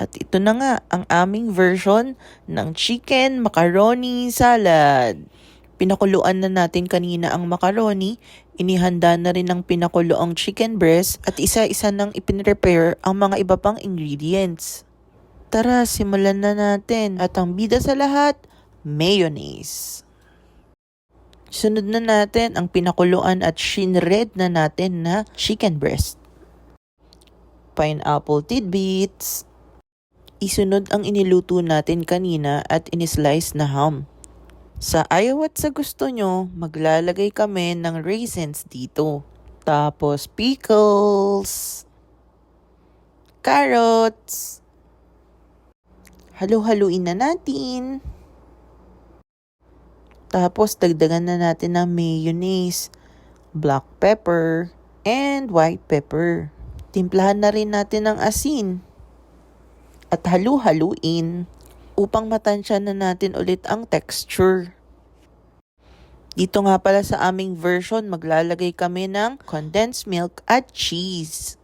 At ito na nga ang aming version ng chicken macaroni salad. Pinakuluan na natin kanina ang macaroni, inihanda na rin ng pinakulo ang chicken breast at isa-isa nang ipinrepare ang mga iba pang ingredients. Tara, simulan na natin. At ang bida sa lahat, mayonnaise. Sunod na natin ang pinakuluan at shinred na natin na chicken breast. Pineapple tidbits. Isunod ang iniluto natin kanina at inislice na ham. Sa ayaw at sa gusto nyo, maglalagay kami ng raisins dito. Tapos pickles, carrots. Halo-haluin na natin. Tapos dagdagan na natin ng mayonnaise, black pepper, and white pepper. Timplahan na rin natin ng asin. At halu-haluin upang matansya na natin ulit ang texture. Dito nga pala sa aming version, maglalagay kami ng condensed milk at cheese.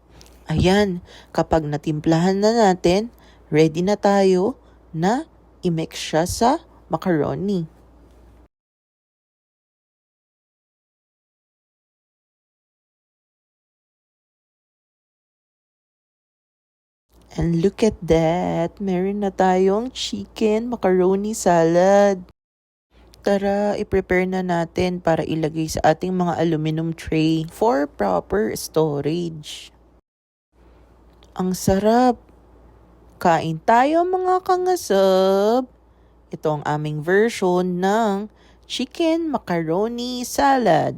Ayan, kapag natimplahan na natin, ready na tayo na i-mix siya sa macaroni. And look at that, meron na tayong chicken macaroni salad. Tara, i-prepare na natin para ilagay sa ating mga aluminum tray for proper storage. Ang sarap! Kain tayo mga kangasab! Ito ang aming version ng chicken macaroni salad.